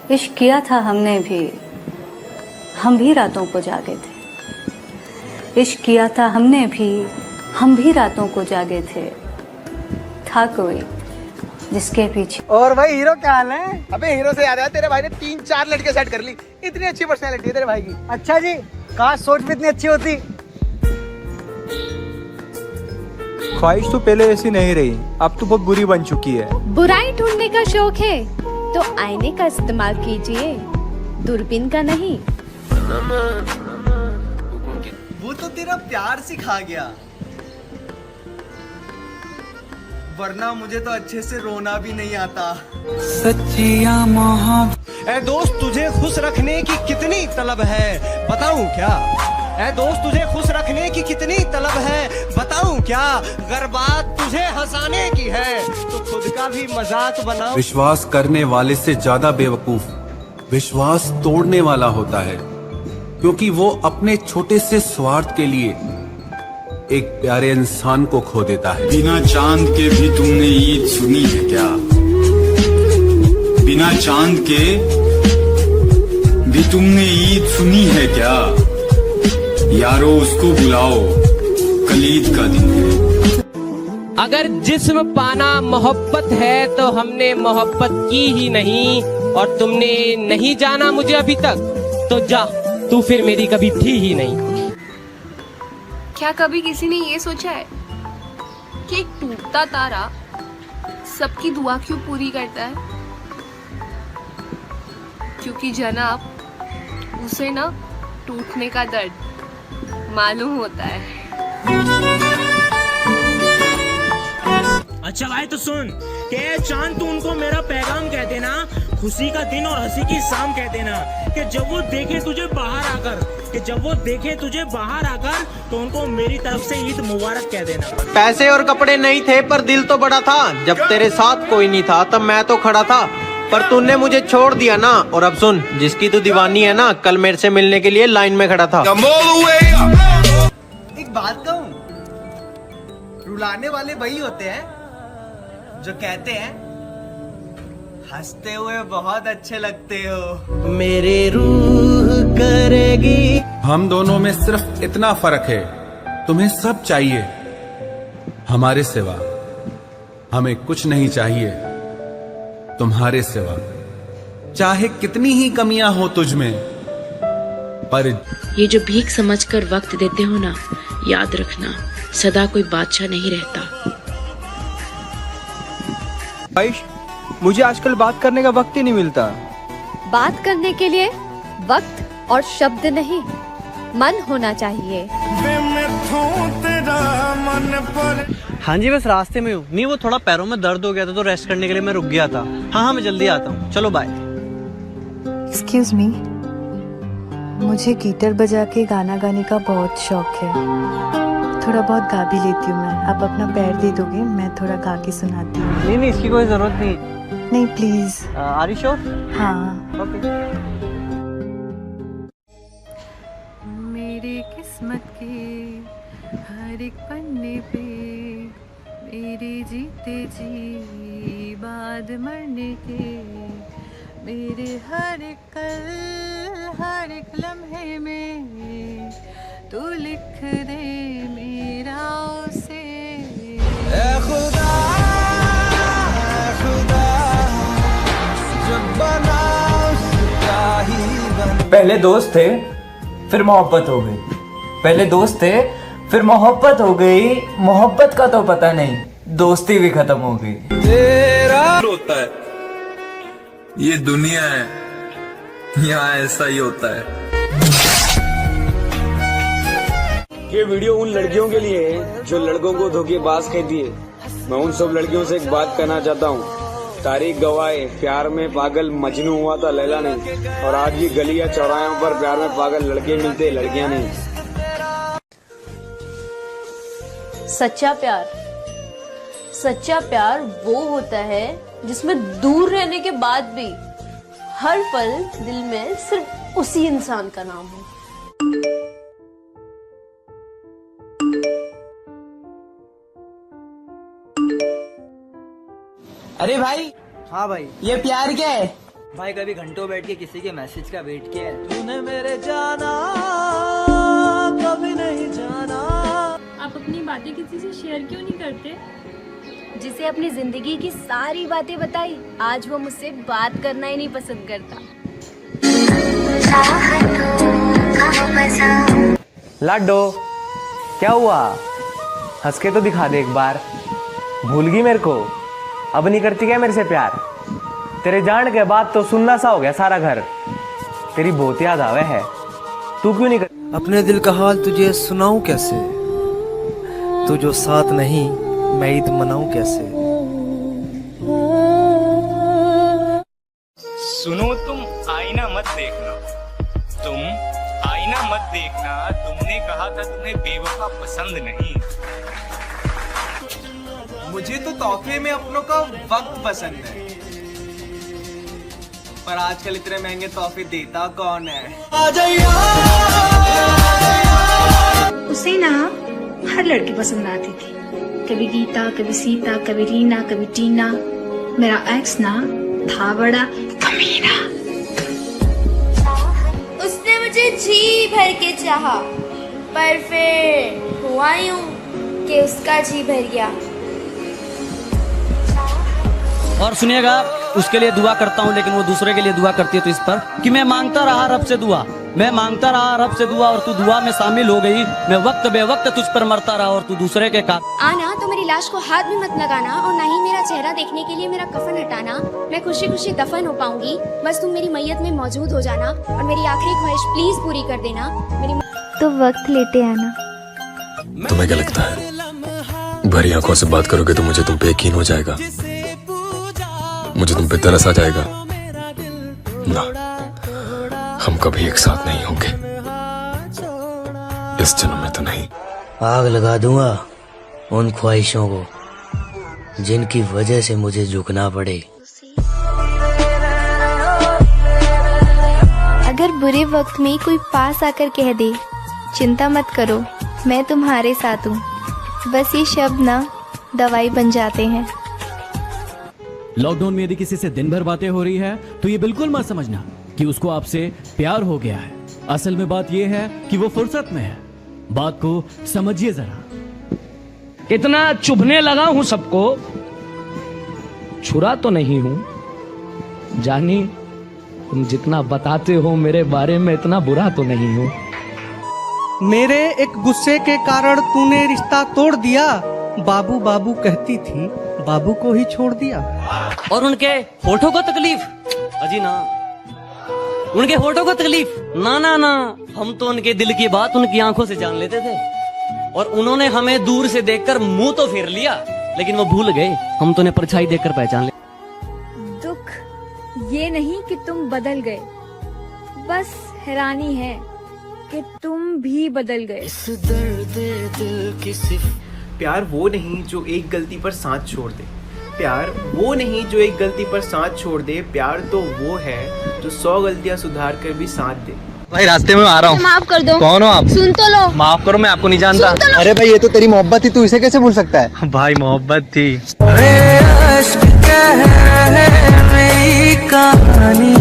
इश्क किया था हमने भी, हम भी रातों को जागे थे। इश्क किया था हमने भी, हम भी रातों को जागे थे। था कोई जिसके पीछे। और भाई हीरो क्या हाल है? अबे हीरो से याद आया, तेरे भाई ने 3-4 लड़के सेट कर ली। इतनी अच्छी पर्सनैलिटी है तेरे भाई की। अच्छा जी, काश सोच भी इतनी अच्छी होती। ख्वाहिश तो पहले ऐसी नहीं रही, अब तो बहुत बुरी बन चुकी है। बुराई ढूंढने का शौक है तो आईने का इस्तेमाल कीजिए, दूरबीन का नहीं। वो तो तेरा प्यार सिखा गया, वरना मुझे तो अच्छे से रोना भी नहीं आता। सच्चिया मोहब्बत। ए दोस्त, तुझे खुश रखने की कितनी तलब है बताऊं क्या? ए दोस्त, तुझे खुश रखने की कितनी तलब है बताऊं क्या? अगर बात तुझे हंसाने की है तो खुद का भी मजाक बनाओ। विश्वास करने वाले से ज्यादा बेवकूफ विश्वास तोड़ने वाला होता है, क्योंकि वो अपने छोटे से स्वार्थ के लिए एक प्यारे इंसान को खो देता है। बिना चांद के भी तुमने ईद सुनी है क्या? बिना चांद के भी तुमने ईद सुनी है क्या? यारो उसको बुलाओ, कल ईद का दिन है। अगर जिस्म पाना मोहब्बत है तो हमने मोहब्बत की ही नहीं, और तुमने नहीं जाना मुझे अभी तक, तो जा तू फिर मेरी कभी थी ही नहीं। क्या कभी किसी ने ये सोचा है कि एक टूटता तारा सबकी दुआ क्यों पूरी करता है? क्योंकि जनाब उसे ना टूटने का दर्द मालूम होता है। अच्छा भाई तो सुन के चांद, तू उनको मेरा पैगाम कह देना, खुशी का दिन और हंसी की शाम कह देना, कि जब वो देखे तुझे बाहर आकर तो उनको मेरी तरफ से ईद मुबारक कह देना। पैसे और कपड़े नहीं थे पर दिल तो बड़ा था। जब तेरे साथ कोई नहीं था तब मैं तो खड़ा था, पर तूने मुझे छोड़ दिया ना। और अब सुन, जिसकी तू दीवानी है ना, कल मेरे से मिलने के लिए लाइन में खड़ा था। एक बात कहूं, रुलाने वाले वही होते हैं जो कहते हैं हंसते हुए बहुत अच्छे लगते हो। मेरे रूह करेगी। हम दोनों में सिर्फ इतना फर्क है, तुम्हें सब चाहिए, हमारे सिवा हमें कुछ नहीं चाहिए तुम्हारे सिवा। चाहे कितनी ही कमियां हो तुझ में, पर ये जो भीख समझकर वक्त देते हो ना, याद रखना सदा कोई बादशाह नहीं रहता। ख्वाहिश, मुझे आजकल बात करने का वक्त ही नहीं मिलता। बात करने के लिए वक्त और शब्द नहीं, मन होना चाहिए। हाँ जी, बस रास्ते में हूँ। नहीं, वो थोड़ा पैरों में दर्द हो गया था तो रेस्ट करने के लिए मैं रुक गया था। हाँ, मैं जल्दी आता हूँ। चलो बाय। एक्सक्यूज मी, मुझे गिटार बजा के गाना गाने का बहुत शौक है। थोड़ा बहुत गा भी लेती हूँ मैं। आप अपना पैर दे दोगे, मैं थोड़ा गा के सुनाती हूँ। नहीं, इसकी कोई जरूरत नहीं। नहीं प्लीज। Are you sure? हाँ। ओके। मेरी किस्मत के हर एक पन्ने पे मेरे जीते जी बाद मरने के, मेरे हर एक कल हर एक लम्हे में तू लिख दे मेरा उसे। ए खुदा, जब बना उसका ही बन। पहले दोस्त थे फिर मोहब्बत हो गई, पहले दोस्त थे फिर मोहब्बत हो गई। मोहब्बत का तो पता नहीं, दोस्ती भी खत्म हो गई। तेरा होता है, ये दुनिया है, यहाँ ऐसा ही होता है। ये वीडियो उन लड़कियों के लिए है जो लड़कों को धोखेबाज कहती है। मैं उन सब लड़कियों से एक बात कहना चाहता हूँ, तारीख गवाए, प्यार में पागल मजनू हुआ था लैला नहीं, और आज भी गली या चौराहों पर प्यार में पागल लड़के मिलते, लड़कियां नहीं। सच्चा प्यार वो होता है जिसमें दूर रहने के बाद भी हर पल दिल में सिर्फ उसी इंसान का नाम हो। अरे भाई। हाँ भाई। ये प्यार क्या है? भाई कभी घंटों बैठ के किसी के मैसेज का वेट किया है? तूने मेरे जाना कभी नहीं जाना। आप अपनी बातें किसी से शेयर क्यों नहीं करते? जिसे अपनी जिंदगी की सारी बातें बताई, आज वो मुझसे बात करना ही नहीं पसंद करता। लाडो, क्या हुआ? हंस के तो दिखा दे एक बार। भूल गई मेरे को? अब नहीं करती क्या मेरे से प्यार? तेरे जान के बाद तो सुन्ना सा हो गया सारा घर। तेरी बहुत याद आवे है, तू क्यों नहीं कर... अपने दिल का हाल तुझे सुनाऊं कैसे, तू जो साथ नहीं मैं ईद मनाऊं कैसे। सुनो तुम आईना मत देखना, तुम आईना मत देखना। तुमने कहा था तुम्हें बेवफा पसंद नहीं। मुझे तो तोहफे में अपनों का वक्त पसंद है, पर आजकल इतने महंगे तोहफे देता कौन है? उसे ना हर लड़की पसंद आती थी, कभी गीता, कभी सीता, कभी रीना, कभी टीना। मेरा एक्स ना था बड़ा कमीना। उसने मुझे जी भर के चाहा, पर फिर हुआ यूं कि उसका जी भर गया। और सुनिएगा, उसके लिए दुआ करता हूँ, लेकिन वो दूसरे के लिए दुआ करती है तो इस पर कि मैं मांगता रहा रब से दुआ, मैं मांगता रहा रब से दुआ और तू दुआ में शामिल हो गई। मैं वक्त बे वक्त तुझ पर मरता रहा और तू दूसरे के काम। आना तो मेरी लाश को हाथ भी मत लगाना, और ना ही मेरा चेहरा देखने के लिए मेरा कफन हटाना। मैं खुशी खुशी दफन हो पाऊंगी, बस तुम मेरी मैयत में मौजूद हो जाना और मेरी आखिरी ख्वाहिश प्लीज पूरी कर देना। मेरी तो वक्त लेते आना। तुम्हें क्या लगता है भरी आंखों से बात करोगे तो मुझे तुम पे यकीन हो जाएगा, मुझे तुम पे तरस आ जाएगा? ना, हम कभी एक साथ नहीं होंगे, इस जन्म में तो नहीं। आग लगा दूंगा उन ख्वाहिशों को जिनकी वजह से मुझे झुकना पड़े। अगर बुरे वक्त में कोई पास आकर कह दे चिंता मत करो मैं तुम्हारे साथ हूँ, बस ये शब्द ना दवाई बन जाते हैं। लॉकडाउन में यदि किसी से दिन भर बातें हो रही है तो ये बिल्कुल मत समझना कि उसको आपसे प्यार हो गया है। असल में बात ये है कि वो फुर्सत में है। बात को समझिए जरा। इतना चुभने लगा हूं सबको, छुरा तो नहीं हूं। जानी, तुम जितना बताते हो मेरे बारे में इतना बुरा तो नहीं हूं। मेरे एक गुस्से के कारण तूने रिश्ता तोड़ दिया। बाबू बाबू कहती थी, बाबू को ही छोड़ दिया। और उनके होठों को तकलीफ? अजी ना, उनके होठों को तकलीफ ना ना ना। हम तो उनके दिल की बात उनकी आंखों से जान लेते थे, और उन्होंने हमें दूर से देखकर मुंह तो फेर लिया, लेकिन वो भूल गए हम तो उन्हें परछाई देखकर पहचान ले। दुख ये नहीं कि तुम बदल गए, बस हैरानी है कि तुम भी बदल गए। प्यार वो नहीं जो एक गलती पर साथ छोड़ दे, प्यार वो नहीं जो एक गलती पर साथ छोड़ दे, प्यार तो वो है जो 100 गलतियां सुधार कर भी साथ दे। भाई रास्ते में आ रहा हूँ, माफ कर दो। कौन हो आप? सुन तो लो। माफ करो, मैं आपको नहीं जानता। अरे भाई ये तो तेरी मोहब्बत थी, तू इसे कैसे भूल सकता है? भाई मोहब्बत थी। कहानी